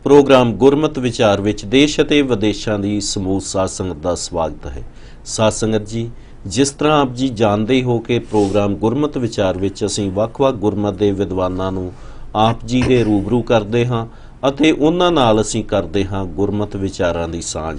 Programme Gurmat विचार विच देश अते विदेशों की समूह साध संगत का स्वागत है। साध संगत जी, जिस तरह आप जी जानते हो कि प्रोग्राम गुरमत विचार विच असीं वख-वख गुरमत के विद्वानां नूं आप जी दे रूबरू करते हाँ अते उन्हां नाल असीं करते हाँ गुरमत विचारां दी सांझ।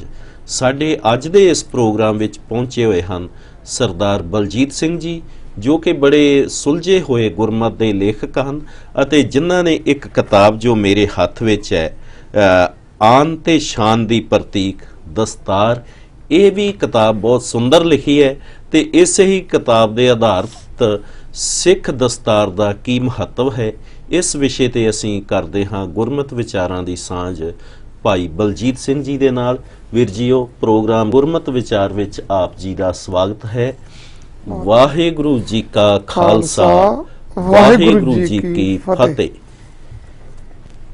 साडे अज दे इस प्रोग्राम विच पहुंचे हुए हैं सरदार बलजीत सिंह जी, जो कि बड़े सुलझे हुए गुरमत के लेखक हैं अते जिन्हां ने एक किताब जो मेरे हत्थ विच है आन ते शान दी प्रतीक दस्तार, ये भी किताब बहुत सुंदर लिखी है। तो इस ही किताब के आधारित सिख दस्तार का की महत्व है, इस विषय ते असीं करते हाँ गुरमत विचारां दी सांझ भाई बलजीत सिंह जी दे नाल। वीर जीओ, प्रोग्राम गुरमत विचार विच आप जी का स्वागत है। वाहिगुरु जी का खालसा, वाहिगुरु जी की फतेह।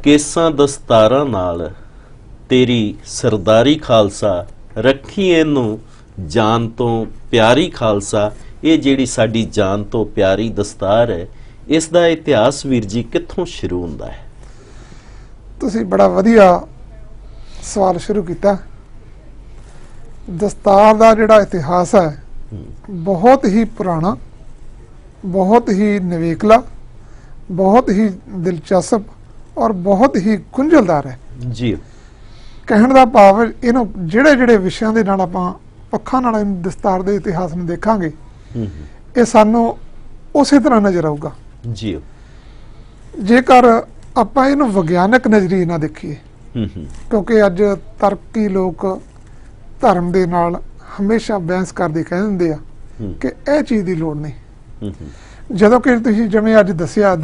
केसां दस्तारां नाल तेरी सरदारी खालसा, रखी इनू जान तो प्यारी खालसा। ये जिहड़ी साडी जान तो प्यारी दस्तार है, इसका इतिहास वीर जी कित्थों शुरू हुंदा है? तुसीं बड़ा वधिया सवाल शुरू किया। दस्तार का जिहड़ा इतिहास है बहुत ही पुराना, बहुत ही निवेकला, बहुत ही दिलचस्प और बहुत ही गुंझलदार है जी। कहण दा भाव इन्हों जिहड़े जिहड़े विषयां दे नाल आपां पक्खां नाल दस्तार दे इतिहास नूं देखांगे, ये सानूं उसे तरह नज़र आऊगा जी जेकर आपां इहनूं विग्यानक नज़रिए ना देखीए। क्योंकि अज तर्की लोग धर्म दे नाल हमेशा बहस करते कह दिंदे आ कि यह चीज़ की लोड़ नहीं। जदों कि तुसीं जिवें अज दस्सिया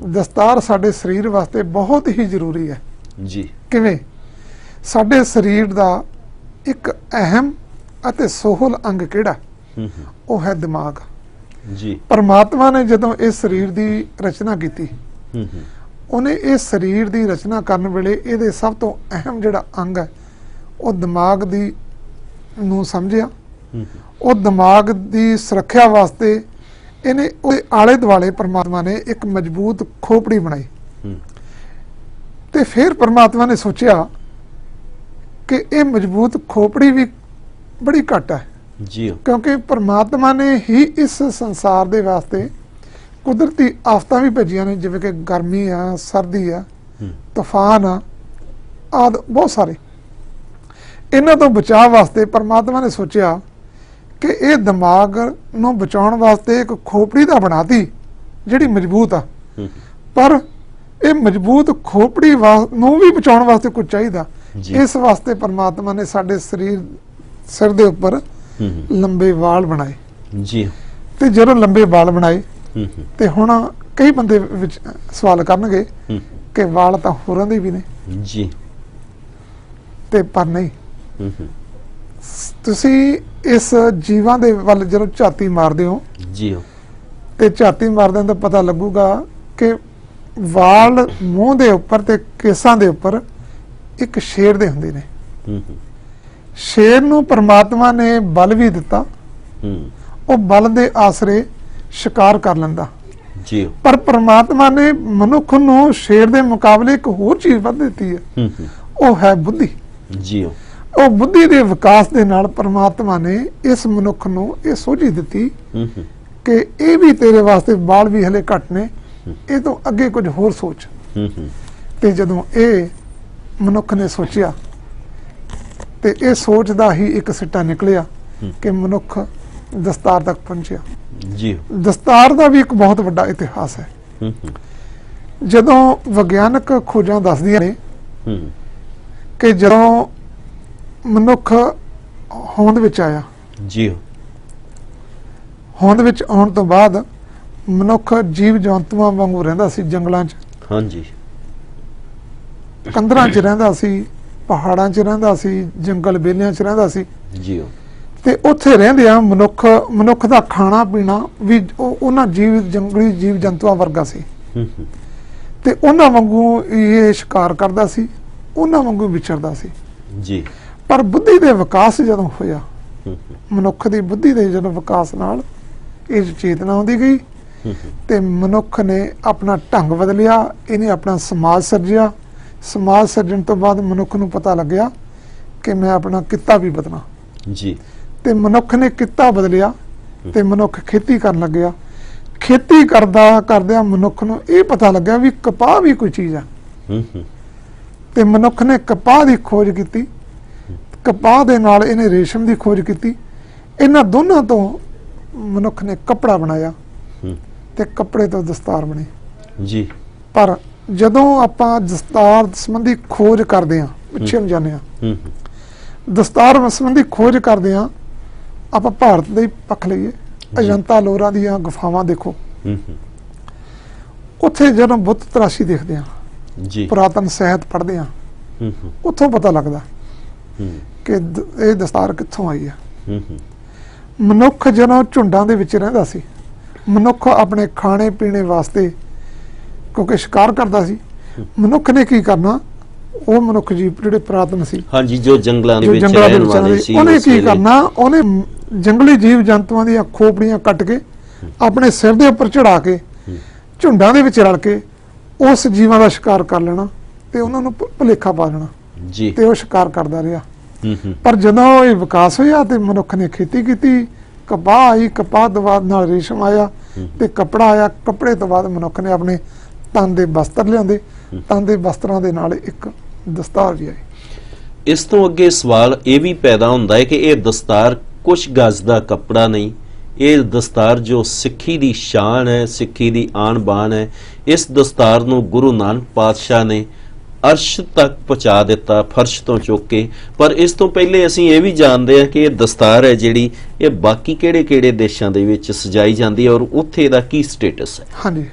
दस्तार साडे शरीर वास्ते बहुत ही जरूरी है जी। किवें? साडे शरीर का एक अहम अते सोहल अंग किहड़ा वो है दिमाग जी। परमात्मा ने जदों इस शरीर की रचना की, उन्हें इस शरीर की रचना करने वेले इहदे सब तो अहम जिहड़ा अंग है वो दिमाग दी नूं समझिया। वो दिमाग की सुरक्षा वास्ते इन्हें उहदे आले दुआले परमात्मा ने एक मजबूत खोपड़ी बनाई। ते फिर परमात्मा ने सोचा कि यह मजबूत खोपड़ी भी बड़ी घट है जी। क्योंकि परमात्मा ने ही इस संसार के वास्ते कुदरती आफतां भी भेजिया ने, जिवें कि गर्मी आ, सर्दी आ, तूफान आ, आदि बहुत सारे। इन्हां तो बचाव वास्ते परमात्मा ने सोचा कि यह दिमाग नूं बचाउण वास्ते एक खोपड़ी दा बनाती जिहड़ी मजबूत आ, पर यह मजबूत खोपड़ी नूं भी बचाउण वास्ते कुछ चाहिदा। इस वास्ते परमात्मा ने साडे सिर दे उपर लंबे वाल बनाए जी। ते जदों लंबे वाल बनाए ते हुण कई बंदे विच सवाल करनगे कि वाल तां होरां दे भी ने जी, ते पर नहीं। तुसी इस जीवां दे वल जदों झाती मारदे हो जी ते झाती मारदे तो पता लगूगा कि वाल मूँह दे उपर ते केसां दे उपर एक शेर दे हुंदे ने। शेर नूं परमात्मा ने बल भी दिता, वो बल दे आसरे शिकार कर लैंदा जी। पर परमात्मा ने मनुख नूं शेर दे मुकाबले एक होर चीज़ वध दित्ती है, वो है बुद्धि जी। ਉਹ बुद्धि के विकास के नाल परमात्मा ने इस मनुख नूं ये सोझी दिती कि ये भी तेरे वास्ते बाल भी हले घट ने, ये तो अगे कुछ होर सोच। ते जदों ये मनुख ने सोचिया ते ये सोच दा ही एक सिट्टा निकलिया कि मनुख दस्तार तक पहुंचिया जी। दस्तार का भी एक बहुत बड़ा इतिहास है। जदों विग्यानक खोजां दसदियां ने कि जदों मनुख होंद विच आया जी, होंद विच आउण तो बाद मनुख जीव जंतुआं वांगू रहिंदा सी, जंगलां च, हाँ जी, कंदरां च रहिंदा सी, पहाड़ां च रहिंदा सी, जंगल बेलियां च रहिंदा सी। जी। ते उत्थे रहिंदिआं मनुख दा खाना पीना भी उन्हां जंगली जीव जंतुआं वर्गा सी ते उन्हां वांगू ये शिकार करदा सी, उन्हां वांगू विचरदा सी जी। पर बुद्धि के विकास जदों होया, मनुख की बुद्धि के जदों विकास नाल इस चेतना आउंदी गई ते मनुख ने अपना ढंग बदलिया, इन्हें अपना समाज सिरजिया, ਸਮਾਜ ਸਿਰਜਣ ਤੋਂ ਬਾਅਦ ਮਨੁੱਖ ਨੂੰ ਪਤਾ ਲੱਗਿਆ ਕਿ ਮੈਂ ਆਪਣਾ ਕਿੱਤਾ ਵੀ ਬਦਲਾਂ ਜੀ। ਤੇ ਮਨੁੱਖ ਨੇ ਕਿੱਤਾ ਬਦਲਿਆ ਤੇ ਮਨੁੱਖ ਖੇਤੀ ਕਰਨ ਲੱਗਿਆ। ਖੇਤੀ ਕਰਦਿਆਂ ਮਨੁੱਖ ਨੂੰ ਇਹ ਪਤਾ ਲੱਗਿਆ ਵੀ ਕਪਾਹ ਵੀ ਕੋਈ ਚੀਜ਼ ਆ। ਤੇ ਮਨੁੱਖ ਨੇ ਕਪਾਹ ਦੀ ਖੋਜ ਕੀਤੀ, ਕਪਾਹ ਦੇ ਨਾਲ ਇਹਨੇ ਰੇਸ਼ਮ ਦੀ ਖੋਜ ਕੀਤੀ। ਇਹਨਾਂ ਦੋਨਾਂ ਤੋਂ ਮਨੁੱਖ ਨੇ ਕੱਪੜਾ ਬਣਾਇਆ ਤੇ ਕੱਪੜੇ ਤੋਂ ਦਸਤਾਰ ਬਣੀ ਜੀ। ਪਰ ਜਦੋਂ ਆਪਾਂ ਦਸਤਾਰ ਸੰਬੰਧੀ ਖੋਜ ਕਰਦੇ ਹਾਂ, ਪਿੱਛੇ ਨੂੰ ਜਾਂਦੇ ਹਾਂ, ਦਸਤਾਰ ਸੰਬੰਧੀ ਖੋਜ ਕਰਦੇ ਹਾਂ, ਆਪਾਂ ਭਾਰਤ ਦੇ ਪੱਖ ਲਈਏ, ਅਜੰਤਾ ਲੋਰਾ ਦੀਆਂ ਗੁਫਾਵਾਂ ਦੇਖੋ, ਉੱਥੇ ਜਦੋਂ ਬੁੱਤ ਤਰਾਸ਼ੀ ਦੇਖਦੇ ਹਾਂ ਜੀ, ਪੁਰਾਤਨ ਸਾਹਿਤ ਪੜ੍ਹਦੇ ਹਾਂ, ਉੱਥੋਂ ਪਤਾ ਲੱਗਦਾ ਕਿ ਇਹ ਦਸਤਾਰ ਕਿੱਥੋਂ ਆਈ ਆ। ਮਨੁੱਖ ਜਦੋਂ ਝੁੰਡਾਂ ਦੇ ਵਿੱਚ ਰਹਿੰਦਾ ਸੀ, ਮਨੁੱਖ ਆਪਣੇ ਖਾਣੇ ਪੀਣੇ ਵਾਸਤੇ ਕਿਉਂਕਿ ਸ਼ਿਕਾਰ ਕਰਦਾ ਸੀ, ਮਨੁੱਖ ਨੇ ਕੀ ਕਰਨਾ, ਉਹ ਮਨੁੱਖ ਜੀਵ ਜਿਹੜੇ ਪੁਰਾਤਨ ਸੀ, ਹਾਂਜੀ, ਜੋ ਜੰਗਲਾਂ ਦੇ ਵਿੱਚ ਰਹਿਣ ਵਾਲੇ ਸੀ, ਉਹਨੇ ਕੀ ਕਰਨਾ, ਉਹਨੇ ਜੰਗਲੀ ਜੀਵ ਜੰਤੂਆਂ ਦੀਆਂ ਖੋਪੜੀਆਂ ਕੱਟ ਕੇ ਆਪਣੇ ਸਿਰ ਦੇ ਉੱਪਰ ਚੜਾ ਕੇ ਝੁੰਡਾਂ ਦੇ ਵਿੱਚ ਰਲ ਕੇ ਉਸ ਜੀਵਾਂ ਦਾ ਸ਼ਿਕਾਰ ਕਰ ਲੈਣਾ ਤੇ ਉਹਨਾਂ ਨੂੰ ਭੁਲੇਖਾ ਪਾ ਦੇਣਾ ਜੀ, ਤੇ ਉਹ ਸ਼ਿਕਾਰ ਕਰਦਾ ਰਿਹਾ। ਪਰ ਜਦੋਂ ਇਹ ਵਿਕਾਸ ਹੋਇਆ ਤੇ ਮਨੁੱਖ ਨੇ ਖੇਤੀ ਕੀਤੀ, ਕਪਾਹ ਆਈ, ਕਪਾਹ ਤੋਂ ਬਾਅਦ ਨਾਲ ਰੇਸ਼ਮ ਆਇਆ ਤੇ ਕੱਪੜਾ ਆਇਆ, ਕੱਪੜੇ ਤੋਂ ਬਾਅਦ ਮਨੁੱਖ ਨੇ ਆਪਣੇ ਤਨ ਦੇ ਵਸਤਰ ਲਿਆਂਦੇ, ਤਨ ਦੇ ਵਸਤਰਾਂ ਦੇ ਨਾਲ ਇੱਕ ਦਸਤਾਰ ਵੀ ਆਈ। ਇਸ ਤੋਂ ਅੱਗੇ ਸਵਾਲ ਇਹ ਵੀ ਪੈਦਾ ਹੁੰਦਾ ਹੈ ਕਿ ਇਹ ਦਸਤਾਰ ਕੁਛ ਗਜ਼ ਦਾ ਕੱਪੜਾ ਨਹੀਂ, ਇਹ ਦਸਤਾਰ ਜੋ ਸਿੱਖੀ ਦੀ ਸ਼ਾਨ ਹੈ, ਸਿੱਖੀ ਦੀ ਆਨ ਬਾਨ ਹੈ, ਇਸ ਦਸਤਾਰ ਨੂੰ ਗੁਰੂ ਨਾਨਕ ਪਾਤਸ਼ਾਹ ਨੇ ਅਰਸ਼ ਤੱਕ ਪਹੁੰਚਾ ਦਿੱਤਾ, ਫਰਸ਼ ਤੋਂ ਚੁੱਕ ਕੇ। ਪਰ ਇਸ ਤੋਂ ਪਹਿਲੇ ਅਸੀਂ ਇਹ ਵੀ ਜਾਣਦੇ ਹਾਂ ਕਿ ਇਹ ਦਸਤਾਰ ਹੈ ਜਿਹੜੀ, ਇਹ ਬਾਕੀ ਕਿਹੜੇ-ਕਿਹੜੇ ਦੇਸ਼ਾਂ ਦੇ ਵਿੱਚ ਸਜਾਈ ਜਾਂਦੀ ਹੈ ਔਰ ਉੱਥੇ ਦਾ ਕੀ ਸਟੇਟਸ ਹੈ? ਹਾਂਜੀ,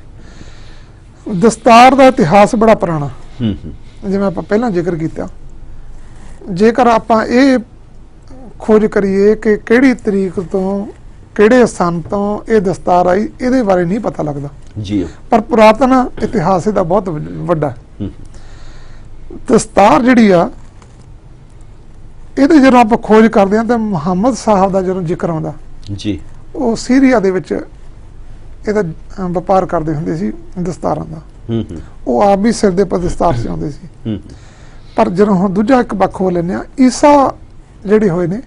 ਦਸਤਾਰ ਦਾ ਇਤਿਹਾਸ ਬੜਾ ਪੁਰਾਣਾ, ਜਿਵੇਂ ਆਪਾਂ ਪਹਿਲਾਂ ਜ਼ਿਕਰ ਕੀਤਾ। ਜੇਕਰ ਆਪਾਂ ਇਹ ਖੋਜ ਕਰੀਏ ਕਿ ਕਿਹੜੀ ਤਰੀਕ ਤੋਂ, ਕਿਹੜੇ ਸਥਾਨ ਤੋਂ ਇਹ ਦਸਤਾਰ ਆਈ, ਇਹਦੇ ਬਾਰੇ ਨਹੀਂ ਪਤਾ ਲੱਗਦਾ ਜੀ। ਪਰ ਪੁਰਾਤਨ ਇਤਿਹਾਸ ਇਹਦਾ ਬਹੁਤ ਵੱਡਾ। ਦਸਤਾਰ ਜਿਹੜੀ ਆ, ਇਹਦੇ ਜਦੋਂ ਆਪਾਂ ਖੋਜ ਕਰਦੇ ਹਾਂ ਤਾਂ ਮੁਹੰਮਦ ਸਾਹਿਬ ਦਾ ਜਦੋਂ ਜ਼ਿਕਰ ਆਉਂਦਾ ਜੀ, ਉਹ ਸੀਰੀਆ ਦੇ ਵਿੱਚ ਇਹਦਾ ਵਪਾਰ ਕਰਦੇ ਹੁੰਦੇ ਸੀ ਦਸਤਾਰਾਂ ਦਾ। ਉਹ ਆਪ ਵੀ ਸਿਰ ਦੇ ਉੱਪਰ ਦਸਤਾਰ ਸਿਆਉਂਦੇ ਸੀ। ਪਰ ਜਦੋਂ ਹੁਣ ਦੂਜਾ ਇੱਕ ਪੱਖ ਹੋ ਲੈਂਦੇ ਆ, ਈਸਾ ਜਿਹੜੇ ਹੋਏ ਨੇ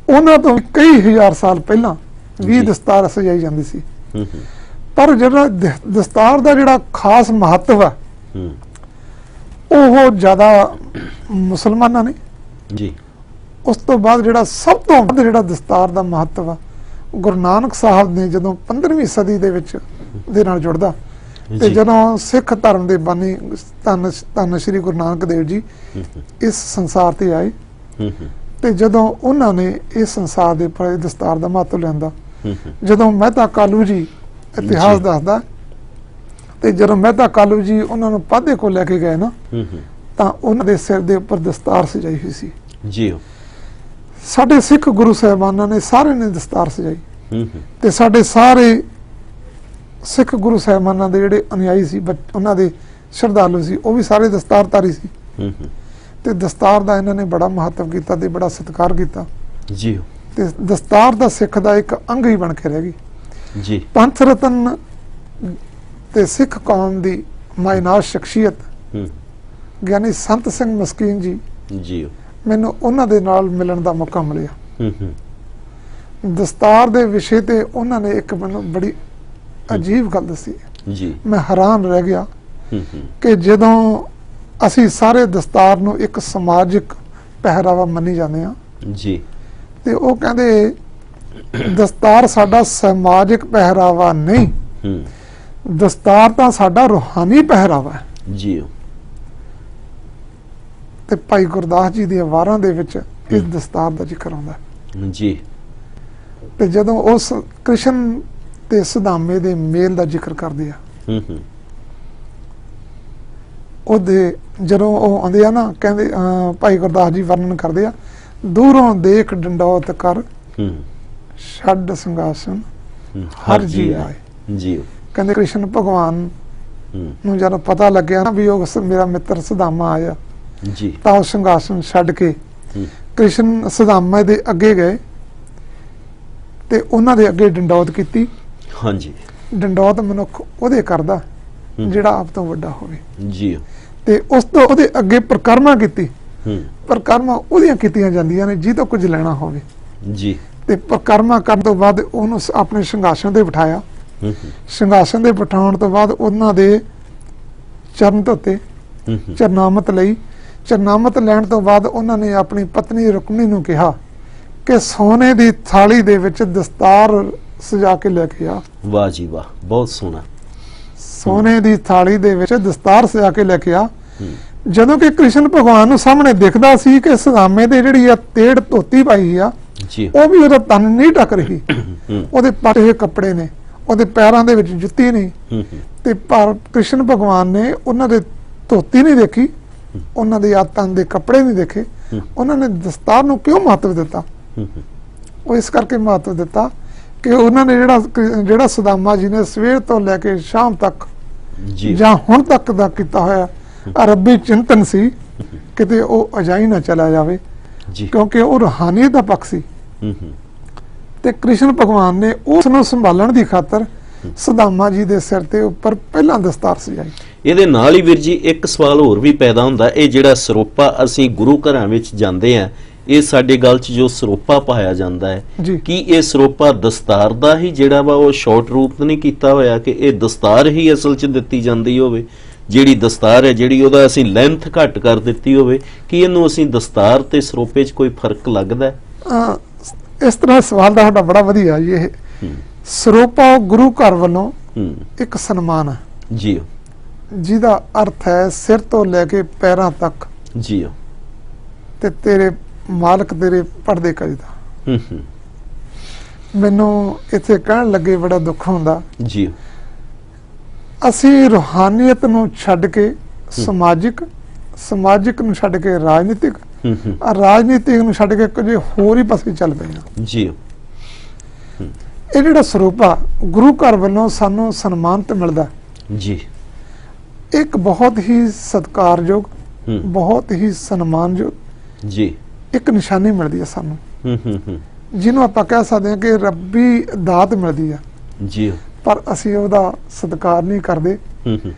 ਉਹਨਾਂ ਤੋਂ ਕਈ ਹਜ਼ਾਰ ਸਾਲ ਪਹਿਲਾਂ ਵੀ ਦਸਤਾਰ ਸਜਾਈ ਜਾਂਦੀ ਸੀ। ਪਰ ਜਿਹੜਾ ਦਸਤਾਰ ਦਾ ਜਿਹੜਾ ਖਾਸ ਮਹੱਤਵ ਆ, ਉਹ ਜ਼ਿਆਦਾ ਮੁਸਲਮਾਨਾਂ ਨੇ ਜੀ। ਉਸ ਤੋਂ ਬਾਅਦ ਜਿਹੜਾ ਸਭ ਤੋਂ ਵੱਧ ਜਿਹੜਾ ਦਸਤਾਰ ਦਾ ਮਹੱਤਵ ਆ, ਗੁਰੂ ਨਾਨਕ ਸਾਹਿਬ ਨੇ ਜਦੋਂ 15ਵੀਂ ਸਦੀ ਦੇ ਵਿੱਚ ਦੇ ਨਾਲ ਜੁੜਦਾ ਤੇ ਜਦੋਂ ਸਿੱਖ ਧਰਮ ਦੇ ਬਾਨੀ ਧੰਨ ਸ਼੍ਰੀ ਗੁਰੂ ਨਾਨਕ ਦੇਵ ਜੀ ਇਸ ਸੰਸਾਰ ਤੇ ਆਏ ਤੇ ਜਦੋਂ ਉਹਨਾਂ ਨੇ ਇਸ ਸੰਸਾਰ ਦੇ ਉੱਪਰ ਦਸਤਾਰ ਦਾ ਮਹੱਤਵ ਲਿਆਂਦਾ, ਜਦੋਂ ਮਹਿਤਾ ਕਾਲੂ ਜੀ ਇਤਿਹਾਸ ਦੱਸਦਾ, ਤੇ ਜਦੋਂ ਮਹਿਤਾ ਕਾਲੂ ਜੀ ਉਹਨਾਂ ਨੂੰ ਪਾਧੇ ਕੋਲ ਲੈ ਕੇ ਗਏ ਨਾ, ਤਾਂ ਉਹਨਾਂ ਦੇ ਸਿਰ ਦੇ ਉੱਪਰ ਦਸਤਾਰ ਸਜਾਈ ਹੋਈ ਸੀ ਜੀ। ਸਾਡੇ ਸਿੱਖ ਗੁਰੂ ਸਾਹਿਬਾਨਾਂ ਨੇ ਸਾਰੇ ਨੇ ਦਸਤਾਰ ਸਜਾਈ ਤੇ ਸਾਡੇ ਸਾਰੇ ਸਿੱਖ ਗੁਰੂ ਸਾਹਿਬਾਨਾਂ ਦੇ ਜਿਹੜੇ ਅਨੁਯਾਈ ਸੀ, ਉਹਨਾਂ ਦੇ ਸ਼ਰਧਾਲੂ ਸੀ, ਉਹ ਵੀ ਸਾਰੇ ਦਸਤਾਰਧਾਰੀ ਸੀ ਤੇ ਦਸਤਾਰ ਦਾ ਇਹਨਾਂ ਨੇ ਬੜਾ ਮਹੱਤਵ ਕੀਤਾ ਤੇ ਬੜਾ ਸਤਿਕਾਰ ਕੀਤਾ ਜੀ। ਤੇ ਦਸਤਾਰ ਦਾ ਸਿੱਖ ਦਾ ਇੱਕ ਅੰਗ ਹੀ ਬਣ ਕੇ ਰਹਿ ਗਈ ਜੀ। ਪੰਥ ਰਤਨ ਤੇ ਸਿੱਖ ਕੌਮ ਦੀ ਮਾਇਨਾਤ ਸ਼ਖਸੀਅਤ ਗਿਆਨੀ ਸੰਤ ਸਿੰਘ ਮਸਕੀਨ ਜੀ, ਮੈਨੂੰ ਉਹਨਾਂ ਦੇ ਨਾਲ ਮਿਲਣ ਦਾ ਮੌਕਾ ਮਿਲਿਆ। ਦਸਤਾਰ ਦੇ ਵਿਸ਼ੇ ਤੇ ਉਹਨਾਂ ਨੇ ਇੱਕ ਮੈਨੂੰ ਬੜੀ ਅਜੀਬ ਗੱਲ ਦੱਸੀ ਜੀ। ਮੈਂ ਹੈਰਾਨ ਰਹਿ ਗਿਆ ਕਿ ਜਦੋਂ ਅਸੀਂ ਸਾਰੇ ਦਸਤਾਰ ਨੂੰ ਇੱਕ ਸਮਾਜਿਕ ਪਹਿਰਾਵਾ ਮੰਨੀ ਜਾਂਦੇ ਹਾਂ ਜੀ, ਤੇ ਉਹ ਕਹਿੰਦੇ ਦਸਤਾਰ ਸਾਡਾ ਸਮਾਜਿਕ ਪਹਿਰਾਵਾ ਨਹੀਂ, ਦਸਤਾਰ ਤਾਂ ਸਾਡਾ ਰੂਹਾਨੀ ਪਹਿਰਾਵਾ ਹੈ ਜੀ। ਤੇ ਭਾਈ ਗੁਰਦਾਸ ਜੀ ਦੀਆਂ ਵਾਰਾਂ ਦੇ ਵਿੱਚ ਇਸ ਦਸਤਾਰ ਦਾ ਜ਼ਿਕਰ ਆਉਂਦਾ ਜੀ। ਤੇ ਜਦੋਂ ਉਸ ਕ੍ਰਿਸ਼ਨ ਤੇ ਸੁਦਾਮੇ ਦੇ ਮੇਲ ਦਾ ਜ਼ਿਕਰ ਕਰਦੇ ਆ, ਉਹਦੇ ਜਦੋਂ ਉਹ ਆਉਂਦੇ ਆ ਨਾ, ਕਹਿੰਦੇ ਭਾਈ ਗੁਰਦਾਸ ਜੀ ਵਰਣਨ ਕਰਦੇ ਆ, ਦੂਰੋਂ ਦੇਖ ਡੰਡੌਤ ਕਰ ਛੱਡ ਸਿੰਘਾਸਨ ਹਰ ਜੀ ਆਏ ਜੀ। ਕਹਿੰਦੇ ਕ੍ਰਿਸ਼ਨ ਭਗਵਾਨ ਨੂੰ ਜਦੋਂ ਪਤਾ ਲੱਗਿਆ ਨਾ ਵੀ ਉਹ ਮੇਰਾ ਮਿੱਤਰ ਸੁਦਾਮਾ ਆਇਆ ਜੀ, ਤਾਂ ਉਹ ਸਿੰਘਾਸਨ ਛੱਡ ਕੇ ਕ੍ਰਿਸ਼ਨ ਸੁਦਾਮਾ ਦੇ ਅੱਗੇ ਗਏ ਤੇ ਉਹਨਾਂ ਦੇ ਅੱਗੇ ਡੰਡੌਤ ਕੀਤੀ। ਹਾਂਜੀ, ਡੰਡੌਤ ਮਨੁੱਖ ਉਹਦੇ ਕਰਦਾ ਜਿਹੜਾ ਆਪ ਤੋਂ ਵੱਡਾ ਹੋਵੇ ਜੀ। ਤੇ ਉਸ ਤੋਂ ਉਹਦੇ ਅੱਗੇ ਪ੍ਰਕਰਮਾ ਕੀਤੀ। ਹੂੰ ਪ੍ਰਕਰਮਾ ਉਹਦੀਆਂ ਕੀਤੀਆਂ ਜਾਂਦੀਆਂ ਨੇ ਜਿਹਦੇ ਤੋਂ ਕੁਝ ਲੈਣਾ ਹੋਵੇ ਜੀ। ਤੇ ਪ੍ਰਕਰਮਾ ਕਰਨ ਤੋਂ ਬਾਅਦ ਉਹਨੂੰ ਆਪਣੇ ਸਿੰਘਾਸਣ ਤੇ ਬਿਠਾਇਆ। ਹੂੰ ਸਿੰਘਾਸਣ ਤੇ ਬਿਠਾਉਣ ਤੋਂ ਬਾਅਦ ਉਹਨਾਂ ਦੇ ਚਰਨ ਧੋਤੇ, ਹੂੰ ਚਰਨਾਮਤ ਲਈ। ਚਰਨਾਮਤ ਲੈਣ ਤੋਂ ਬਾਅਦ ਉਹਨਾਂ ਨੇ ਆਪਣੀ ਪਤਨੀ ਰੁਕਮਣੀ ਨੂੰ ਕਿਹਾ ਕਿ ਸੋਨੇ ਦੀ ਥਾਲੀ ਦੇ ਵਿੱਚ ਦਸਤਾਰ ਸਜਾ ਕੇ ਲੈ ਕੇ ਆ। ਵਾਹ ਜੀ ਵਾਹ, ਬਹੁਤ ਸੋਹਣਾ। ਸੋਨੇ ਦੀ ਥਾਲੀ ਦੇ ਵਿੱਚ ਦਸਤਾਰ ਸਜਾ ਕੇ ਲੈ ਕੇ ਆ। ਹੂੰ ਜਦੋਂ ਕਿ ਕ੍ਰਿਸ਼ਨ ਭਗਵਾਨ ਨੂੰ ਸਾਹਮਣੇ ਦਿਖਦਾ ਸੀ ਕਿ ਸੁਦਾਮੇ ਦੇ ਜਿਹੜੀ ਆ ਤੇੜ ਧੋਤੀ ਪਾਈ ਆ, ਜੀ। ਉਹ ਵੀ ਉਹਦਾ ਤਨ ਨਹੀਂ ਢੱਕ ਰਹੀ। ਹੂੰ ਉਹਦੇ ਪਾਟੇ ਹੋਏ ਕੱਪੜੇ ਨੇ, ਉਹਦੇ ਪੈਰਾਂ ਦੇ ਵਿੱਚ ਜੁੱਤੀ ਨਹੀਂ। ਹੂੰ ਤੇ ਪਰ ਕ੍ਰਿਸ਼ਨ ਭਗਵਾਨ ਨੇ ਉਹਨਾਂ ਦੇ ਧੋਤੀ ਨਹੀਂ ਦੇਖੀ, ਉਹਨਾਂ ਦੇ ਤਨ ਦੇ ਕੱਪੜੇ ਨਹੀਂ ਦੇਖੇ। ਉਹਨਾਂ ਨੇ ਦਸਤਾਰ ਨੂੰ ਕਿਉਂ ਮਹੱਤਵ ਦਿੱਤਾ? ਹੂੰ ਉਹ ਇਸ ਕਰਕੇ ਮਹੱਤਵ ਦਿੱਤਾ ਕਿ ਉਹਨਾਂ ਨੇ ਜਿਹੜਾ ਸੁਦਾਮਾ ਜੀ ਨੇ ਸਵੇਰ ਤੋਂ ਲੈ ਕੇ ਸ਼ਾਮ ਤੱਕ ਜੀ ਜਾਂ ਹੁਣ ਤੱਕ ਦਾ ਕੀਤਾ ਹੋਇਆ ਰੱਬੀ ਚਿੰਤਨ ਸੀ, ਕਿਤੇ ਉਹ ਅਜਾਈ ਨਾ ਚਲਾ ਜਾਵੇ, ਜੀ। ਕਿਉਂਕਿ ਉਹ ਰੂਹਾਨੀਅਤ ਦਾ ਪੱਖ ਸੀ। ਹੂੰ ਤੇ ਕ੍ਰਿਸ਼ਨ ਭਗਵਾਨ ਨੇ ਉਸ ਨੂੰ ਸੰਭਾਲਣ ਦੀ ਖਾਤਰ ਸੁਦਾਮਾ ਜੀ ਦੇ ਸਿਰ ਤੇ ਉੱਪਰ ਪਹਿਲਾਂ ਦਸਤਾਰ ਸਜਾਈ। ਇਹਦੇ ਨਾਲ ਹੀ ਵੀਰ ਜੀ ਇੱਕ ਸਵਾਲ ਹੋਰ ਵੀ ਪੈਦਾ ਹੁੰਦਾ, ਇਹ ਜਿਹੜਾ ਸਰੋਪਾ ਅਸੀਂ ਗੁਰੂ ਘਰਾਂ ਵਿੱਚ ਜਾਂਦੇ ਆ, ਇਹ ਸਾਡੇ ਗਲ 'ਚ ਜੋ ਸਰੋਪਾ ਪਾਇਆ ਜਾਂਦਾ ਹੈ, ਜੀ। ਕੀ ਇਹ ਸਰੋਪਾ ਦਸਤਾਰ ਦਾ ਹੀ ਜਿਹੜਾ ਵਾ ਉਹ ਸ਼ਾਰਟ ਰੂਪ ਨਹੀਂ ਕੀਤਾ ਹੋਇਆ ਕਿ ਇਹ ਦਸਤਾਰ ਹੀ ਅਸਲ 'ਚ ਦਿੱਤੀ ਜਾਂਦੀ ਹੋਵੇ? ਜਿਹੜੀ ਦਸਤਾਰ ਹੈ, ਜਿਹੜੀ ਉਹਦਾ ਅਸੀਂ ਲੈਂਥ ਘੱਟ ਕਰ ਦਿੱਤੀ ਹੋਵੇ, ਕਿ ਇਹਨੂੰ ਅਸੀਂ ਦਸਤਾਰ ਤੇ ਸਰੋਪੇ 'ਚ ਕੋਈ ਫਰਕ ਲੱਗਦਾ ਹੈ? ਇਸ ਤਰ੍ਹਾਂ ਸਵਾਲ ਦਾ ਸਾਡਾ ਬੜਾ ਵਧੀਆ ਜੀ। ਇਹ ਸਰੋਪਾ ਗੁਰੂ ਘਰ ਵੱਲੋਂ ਇੱਕ ਸਨਮਾਨ ਹੈ ਜੀ, ਜਿਹਦਾ ਅਰਥ ਹੈ ਸਿਰ ਤੋਂ ਲੈ ਕੇ ਪੈਰਾਂ ਤੱਕ ਜੀ, ਤੇ ਤੇਰੇ ਮਾਲਕ ਤੇਰੇ ਪਰਦੇ ਕਜਦਾ। ਮੈਨੂੰ ਇੱਥੇ ਕਹਿਣ ਲੱਗੇ ਬੜਾ ਦੁੱਖ ਹੁੰਦਾ, ਜੀ। ਅਸੀਂ ਰੂਹਾਨੀਅਤ ਨੂੰ ਛੱਡ ਕੇ ਸਮਾਜਿਕ ਨੂੰ ਛੱਡ ਕੇ ਰਾਜਨੀਤਿਕ, ਰਾਜਨੀਤਿਕ ਨੂੰ ਛੱਡ ਕੇ ਕੁਝ ਹੋਰ ਹੀ ਪਾਸੇ ਚੱਲ ਪਏ ਹਾਂ। ਜੀ। ਇਹ ਜਿਹੜਾ ਸਰੂਪਾ ਗੁਰੂ ਘਰ ਵੱਲੋਂ ਸਾਨੂੰ ਸਨਮਾਨਿਤ ਮਿਲਦਾ, ਜੀ, ਇੱਕ ਬਹੁਤ ਹੀ ਸਤਿਕਾਰਯੋਗ, ਬਹੁਤ ਹੀ ਸਨਮਾਨਯੋਗ, ਜੀ, ਇੱਕ ਨਿਸ਼ਾਨੀ ਮਿਲਦੀ ਹੈ ਸਾਨੂੰ, ਜਿਹਨੂੰ ਆਪਾਂ ਕਹਿ ਸਕਦੇ ਹਾਂ ਕਿ ਰੱਬੀ ਦਾਤ ਮਿਲਦੀ ਹੈ। ਜੀ। ਪਰ ਅਸੀਂ ਉਹਦਾ ਸਤਿਕਾਰ ਨਹੀਂ ਕਰਦੇ।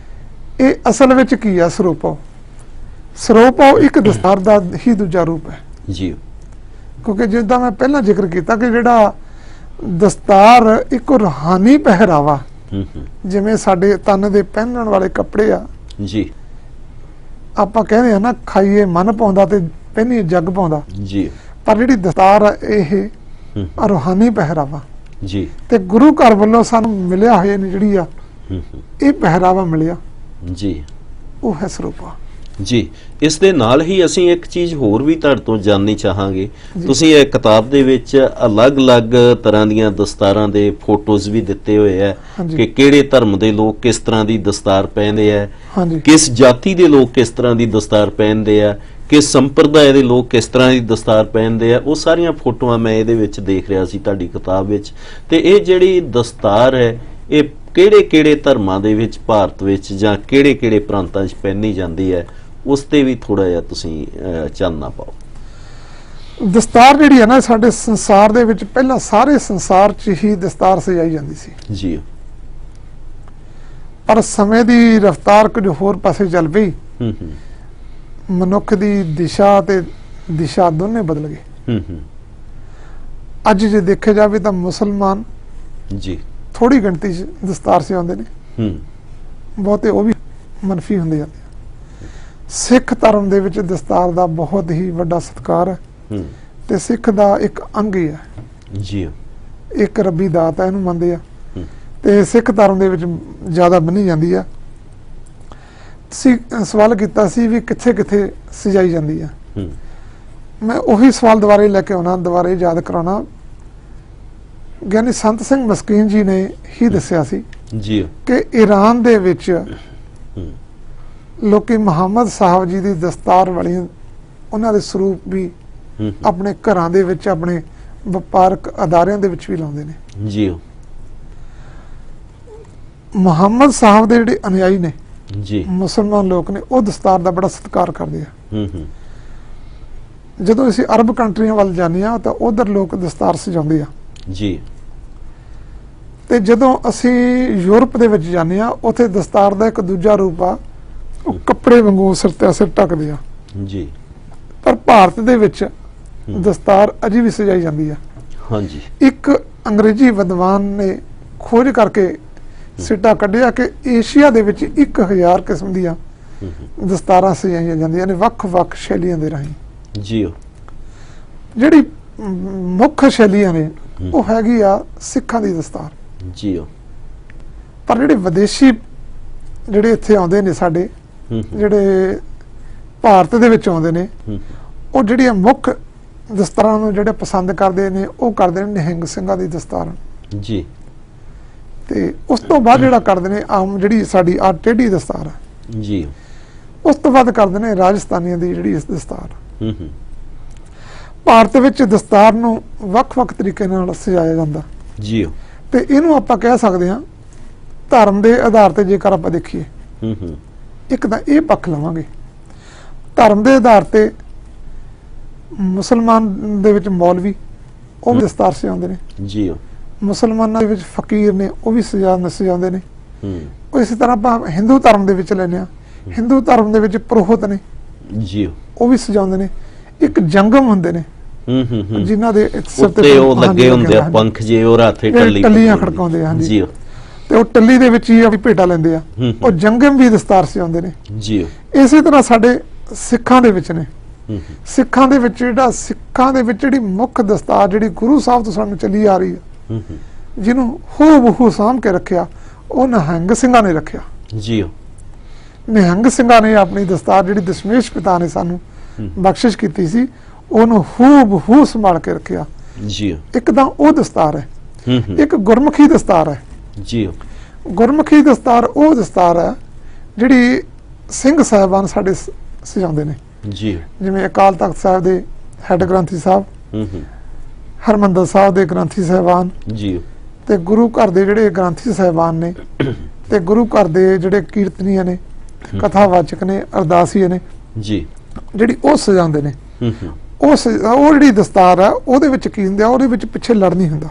ਇਹ ਅਸਲ ਵਿੱਚ ਕੀ ਹੈ? ਸਰੂਪਾ ਇੱਕ ਦਸਤਾਰ ਦਾ ਹੀ ਦੂਜਾ ਰੂਪ ਹੈ। ਜੀ। ਕਿਉਂਕਿ ਜਿੱਦਾਂ ਮੈਂ ਪਹਿਲਾਂ ਜ਼ਿਕਰ ਕੀਤਾ ਕਿ ਜਿਹੜਾ ਦਸਤਾਰ ਇੱਕ ਰੂਹਾਨੀ ਪਹਿਰਾਵਾ, ਜਿਵੇਂ ਸਾਡੇ ਤਨ ਦੇ ਪਹਿਨਣ ਵਾਲੇ ਕੱਪੜੇ ਆ, ਜੀ, ਆਪਾਂ ਕਹਿੰਦੇ ਆ ਨਾ, ਖਾਈਏ ਮਨ ਪਾਉਂਦਾ ਤੇ ਪਹਿਨੀਏ ਜੱਗ ਪਾਉਂਦਾ। ਜੀ। ਪਰ ਜਿਹੜੀ ਦਸਤਾਰ ਆ ਇਹ ਰੂਹਾਨੀ ਪਹਿਰਾਵਾ, ਜੀ। ਤੇ ਗੁਰੂ ਘਰ ਵੱਲੋਂ ਸਾਨੂੰ ਮਿਲਿਆ ਹੋਇਆ ਨੇ ਜਿਹੜੀ ਆ ਇਹ ਪਹਿਰਾਵਾ ਮਿਲਿਆ, ਜੀ, ਉਹ ਹੈ ਸਰੂਪਾ। ਜੀ। ਇਸ ਦੇ ਨਾਲ ਹੀ ਅਸੀਂ ਇੱਕ ਚੀਜ਼ ਹੋਰ ਵੀ ਤੁਹਾਡੇ ਤੋਂ ਜਾਣਨੀ ਚਾਹਾਂਗੇ। ਤੁਸੀਂ ਇਹ ਕਿਤਾਬ ਦੇ ਵਿੱਚ ਅਲੱਗ-ਅਲੱਗ ਤਰ੍ਹਾਂ ਦੀਆਂ ਦਸਤਾਰਾਂ ਦੇ ਫੋਟੋਜ਼ ਵੀ ਦਿੱਤੇ ਹੋਏ ਆ ਕਿ ਕਿਹੜੇ ਧਰਮ ਦੇ ਲੋਕ ਕਿਸ ਤਰ੍ਹਾਂ ਦੀ ਦਸਤਾਰ ਪਹਿਨਦੇ ਆ, ਕਿਸ ਜਾਤੀ ਦੇ ਲੋਕ ਕਿਸ ਤਰ੍ਹਾਂ ਦੀ ਦਸਤਾਰ ਪਹਿਨਦੇ ਆ, ਕਿਸ ਸੰਪਰਦਾਇ ਦੇ ਲੋਕ ਕਿਸ ਤਰ੍ਹਾਂ ਦੀ ਦਸਤਾਰ ਪਹਿਨਦੇ ਆ। ਉਹ ਸਾਰੀਆਂ ਫੋਟੋਆਂ ਮੈਂ ਇਹਦੇ ਵਿੱਚ ਦੇਖ ਰਿਹਾ ਸੀ ਤੁਹਾਡੀ ਕਿਤਾਬ ਵਿੱਚ। ਤੇ ਇਹ ਜਿਹੜੀ ਦਸਤਾਰ ਹੈ, ਇਹ ਕਿਹੜੇ-ਕਿਹੜੇ ਧਰਮਾਂ ਦੇ ਵਿੱਚ ਭਾਰਤ ਵਿੱਚ ਜਾਂ ਕਿਹੜੇ-ਕਿਹੜੇ ਪ੍ਰਾਂਤਾਂ 'ਚ ਪਹਿਨੀ ਜਾਂਦੀ ਹੈ, ਉਸ ਤੇ ਵੀ ਥੋੜਾ ਜਿਹਾ ਤੁਸੀਂ ਚਾਨਣਾ ਪਾਓ। ਦਸਤਾਰ ਜਿਹੜੀ ਹੈ ਨਾ, ਸਾਡੇ ਸੰਸਾਰ ਦੇ ਵਿੱਚ ਪਹਿਲਾਂ ਸਾਰੇ ਸੰਸਾਰ 'ਚ ਹੀ ਦਸਤਾਰ ਸਜਾਈ ਜਾਂਦੀ ਸੀ। ਜੀ। ਪਰ ਸਮੇਂ ਦੀ ਰਫ਼ਤਾਰ ਕੁਝ ਹੋਰ ਪਾਸੇ ਚੱਲ ਪਈ। ਮਨੁੱਖ ਦੀ ਦਿਸ਼ਾ ਦੋਨੇ ਬਦਲ ਗਏ। ਅੱਜ ਜੇ ਦੇਖਿਆ ਜਾਵੇ ਤਾਂ ਮੁਸਲਮਾਨ ਜੀ ਥੋੜੀ ਗਿਣਤੀ 'ਚ ਦਸਤਾਰ ਸਜਾਉਂਦੇ ਨੇ, ਬਹੁਤੇ ਉਹ ਵੀ ਮਨਫੀ ਹੁੰਦੇ ਜਾਂਦੇ। ਸਿੱਖ ਧਰਮ ਦੇ ਵਿੱਚ ਦਸਤਾਰ ਦਾ ਬਹੁਤ ਹੀ ਵੱਡਾ ਸਤਿਕਾਰ ਹੈ ਤੇ ਸਿੱਖ ਦਾ ਇੱਕ ਅੰਗ ਹੀ ਹੈ। ਜੀ। ਇੱਕ ਰੱਬੀ ਦਾਤ ਹੈ, ਇਹਨੂੰ ਮੰਨਦੇ ਆ ਤੇ ਸਿੱਖ ਧਰਮ ਦੇ ਵਿੱਚ ਜ਼ਿਆਦਾ ਬੰਨੀ ਜਾਂਦੀ ਆ। ਤੁਸੀਂ ਸਵਾਲ ਕੀਤਾ ਸੀ ਵੀ ਕਿੱਥੇ-ਕਿੱਥੇ ਸਜਾਈ ਜਾਂਦੀ ਆ। ਮੈਂ ਉਹੀ ਸਵਾਲ ਦੁਬਾਰੇ ਲੈ ਕੇ ਆਉਣਾ, ਦੁਬਾਰੇ ਯਾਦ ਕਰਾਉਣਾ। ਗਿਆਨੀ ਸੰਤ ਸਿੰਘ ਮਸਕੀਨ ਜੀ ਨੇ ਹੀ ਦੱਸਿਆ ਸੀ ਜੀ ਕਿ ਈਰਾਨ ਦੇ ਵਿੱਚ ਲੋਕੀ ਮੁਹੰਮਦ ਸਾਹਿਬ ਜੀ ਦੀ ਦਸਤਾਰ ਵਾਲੀਆਂ ਉਹਨਾਂ ਦੇ ਸਰੂਪ ਵੀ ਆਪਣੇ ਘਰਾਂ ਦੇ ਵਿੱਚ, ਆਪਣੇ ਵਪਾਰਕ ਅਦਾਰਿਆਂ ਦੇ ਵਿੱਚ ਵੀ ਲਾਉਂਦੇ ਨੇ। ਜੀ। ਮੁਹੰਮਦ ਸਾਹਿਬ ਦੇ ਜਿਹੜੇ ਅਨੁਯਾਈ ਨੇ, ਜੀ, ਮੁਸਲਮਾਨ ਲੋਕ ਨੇ, ਉਹ ਦਸਤਾਰ ਦਾ ਬੜਾ ਸਤਿਕਾਰ ਕਰਦੇ ਆ। ਜਦੋਂ ਅਸੀਂ ਅਰਬ ਕੰਟਰੀਆਂ ਵੱਲ ਜਾਂਦੇ ਆ ਤਾਂ ਉਧਰ ਲੋਕ ਦਸਤਾਰ ਸਜਾਉਂਦੇ ਆ। ਜੀ। ਤੇ ਜਦੋਂ ਅਸੀਂ ਯੂਰਪ ਦੇ ਵਿੱਚ ਜਾਂਦੇ ਆ, ਉੱਥੇ ਦਸਤਾਰ ਦਾ ਇੱਕ ਦੂਜਾ ਰੂਪ ਆ ਉਹ ਕੱਪੜੇ ਵਾਂਗੂ ਸਿਰ ਤੇ ਸਿਰ ਢੱਕਦੇ ਆ। ਜੀ। ਪਰ ਭਾਰਤ ਦੇ ਵਿੱਚ ਦਸਤਾਰ ਅਜੇ ਵੀ ਸਜਾਈ ਜਾਂਦੀ ਆ। ਹਾਂਜੀ। ਇੱਕ ਅੰਗਰੇਜ਼ੀ ਵਿਦਵਾਨ ਨੇ ਖੋਜ ਕਰਕੇ ਸਿੱਟਾ ਕੱਢਿਆ ਕਿ ਏਸ਼ੀਆ ਦੇ ਵਿੱਚ 1000 ਕਿਸਮ ਦੀਆਂ ਦਸਤਾਰਾਂ ਸਜਾਈਆਂ ਜਾਂਦੀਆਂ ਨੇ ਵੱਖ-ਵੱਖ ਸ਼ੈਲੀਆਂ ਦੇ ਰਾਹੀਂ। ਜੀ। ਜਿਹੜੀ ਮੁੱਖ ਸ਼ੈਲੀਆਂ ਨੇ ਉਹ ਹੈਗੀ ਆ ਸਿੱਖਾਂ ਦੀ ਦਸਤਾਰ। ਜੀ। ਪਰ ਜਿਹੜੇ ਵਿਦੇਸ਼ੀ ਜਿਹੜੇ ਇੱਥੇ ਆਉਂਦੇ ਨੇ ਸਾਡੇ, ਜਿਹੜੇ ਭਾਰਤ ਦੇ ਵਿੱਚ ਆਉਂਦੇ ਨੇ, ਉਹ ਜਿਹੜੀਆਂ ਮੁੱਖ ਦਸਤਾਰਾਂ ਨੂੰ ਜਿਹੜੇ ਪਸੰਦ ਕਰਦੇ ਨੇ ਉਹ ਕਰਦੇ ਨੇ ਨਿਹੰਗ ਸਿੰਘਾਂ ਦੀ ਦਸਤਾਰ। ਜੀ। ਤੇ ਉਸ ਤੋਂ ਬਾਅਦ ਜਿਹੜਾ ਕਰਦੇ ਨੇ ਆਮ ਜਿਹੜੀ ਸਾਡੀ ਆ ਟੇਢੀ ਦਸਤਾਰ ਹੈ। ਜੀ। ਉਸ ਤੋਂ ਬਾਅਦ ਕਰਦੇ ਨੇ ਰਾਜਸਥਾਨੀਆਂ ਦੀ ਜਿਹੜੀ ਇਸ ਦਸਤਾਰ। ਭਾਰਤ ਵਿੱਚ ਦਸਤਾਰ ਨੂੰ ਵੱਖ-ਵੱਖ ਤਰੀਕੇ ਨਾਲ ਸਜਾਇਆ ਜਾਂਦਾ। ਜੀ। ਤੇ ਇਹਨੂੰ ਆਪਾਂ ਕਹਿ ਸਕਦੇ ਹਾਂ ਧਰਮ ਦੇ ਆਧਾਰ ਤੇ ਜੇਕਰ ਆਪਾਂ ਦੇਖੀਏ, ਇੱਕ ਤਾਂ ਇਹ ਪੱਖ ਲਵਾਂਗੇ ਧਰਮ ਦੇ ਆਧਾਰ ਤੇ ਮੁਸਲਮਾਨ ਦੇ ਵਿੱਚ ਮੌਲਵੀ ਉਹ ਵੀ ਦਸਤਾਰ ਸਜਾਉਂਦੇ ਨੇ। ਜੀ। ਮੁਸਲਮਾਨਾਂ ਦੇ ਵਿੱਚ ਫਕੀਰ ਨੇ ਉਹ ਵੀ ਸਜਾਉਂਦੇ ਨੇ। ਇਸੇ ਤਰ੍ਹਾਂ ਆਪਾਂ ਹਿੰਦੂ ਧਰਮ ਦੇ ਵਿੱਚ ਲੈਂਦੇ ਹਾਂ, ਹਿੰਦੂ ਧਰਮ ਦੇ ਵਿੱਚ ਪੁਰੋਹਿਤ ਨੇ। ਜੀ। ਉਹ ਵੀ ਸਜਾਉਂਦੇ ਨੇ। ਇੱਕ ਜੰਗਮ ਹੁੰਦੇ ਨੇ ਜਿਨ੍ਹਾਂ ਦੇ ਸਿਰ ਤੇ ਉਹ ਲੱਗੇ ਹੁੰਦੇ ਆ ਪੰਖ ਜੇ ਉਹ ਰਾਥੇ ਟੱਲੀਆਂ ਖੜਕਾਉਂਦੇ ਆ। ਜੀ। ਤੇ ਉਹ ਟੱਲੀ ਦੇ ਵਿੱਚ ਹੀ ਆਪਣੀ ਭੇਟਾ ਲੈਂਦੇ ਆ। ਉਹ ਜੰਗਮ ਵੀ ਦਸਤਾਰ ਸਜਾਉਂਦੇ ਨੇ। ਜੀ। ਇਸੇ ਤਰ੍ਹਾਂ ਸਾਡੇ ਸਿੱਖਾਂ ਦੇ ਵਿੱਚ ਨੇ। ਸਿੱਖਾਂ ਦੇ ਵਿੱਚ ਜਿਹੜੀ ਮੁੱਖ ਦਸਤਾਰ ਜਿਹੜੀ ਗੁਰੂ ਸਾਹਿਬ ਤੋਂ ਸਾਨੂੰ ਚੱਲੀ ਆ ਰਹੀ ਹੈ, ਜਿਹਨੂੰ ਹੂ-ਬਹੂ ਸਾਂਭ ਕੇ ਰੱਖਿਆ, ਉਹ ਨਿਹੰਗ ਸਿੰਘਾਂ ਨੇ ਰੱਖਿਆ। ਜੀ। ਨਿਹੰਗ ਸਿੰਘਾਂ ਨੇ ਆਪਣੀ ਦਸਤਾਰ ਜਿਹੜੀ ਦਸ਼ਮੇਸ਼ ਪਿਤਾ ਨੇ ਸਾਨੂੰ ਬਖਸ਼ਿਸ਼ ਕੀਤੀ ਸੀ, ਉਹਨੂੰ ਹੂ-ਬਹੂ ਸੰਭਾਲ ਕੇ ਰੱਖਿਆ। ਜੀ। ਇੱਕ ਤਾਂ ਉਹ ਦਸਤਾਰ ਹੈ। ਇੱਕ ਗੁਰਮੁਖੀ ਦਸਤਾਰ ਹੈ। ਜੀ। ਗੁਰਮੁਖੀ ਦਸਤਾਰ ਉਹ ਦਸਤਾਰ ਹੈ ਜਿਹੜੀ ਸਿੰਘ ਸਾਹਿਬਾਨ ਸਾਡੇ ਸਜਾਉਂਦੇ ਨੇ। ਜੀ। ਜਿਵੇਂ ਅਕਾਲ ਤਖਤ ਸਾਹਿਬ ਦੇ ਹੈੱਡ ਗ੍ਰੰਥੀ ਸਾਹਿਬ, ਹਰਮੰਦਰ ਸਾਹਿਬ ਦੇ ਗ੍ਰੰਥੀ ਸਾਹਿਬਾਨ, ਜੀ, ਤੇ ਗੁਰੂ ਘਰ ਦੇ ਜਿਹੜੇ ਗ੍ਰੰਥੀ ਸਾਹਿਬਾਨ ਨੇ, ਤੇ ਗੁਰੂ ਘਰ ਦੇ ਜਿਹੜੇ ਕੀਰਤਨੀਏ ਨੇ, ਕਥਾਵਾਚਕ ਨੇ, ਅਰਦਾਸੀਏ ਨੇ, ਜੀ, ਜਿਹੜੀ ਉਹ ਸਜਾਉਂਦੇ ਨੇ। ਉਹ ਜਿਹੜੀ ਦਸਤਾਰ ਆ ਉਹਦੇ ਵਿੱਚ ਕੀ ਹੁੰਦਾ, ਉਹਦੇ ਵਿੱਚ ਪਿੱਛੇ ਲੜ ਨਹੀਂ ਹੁੰਦਾ।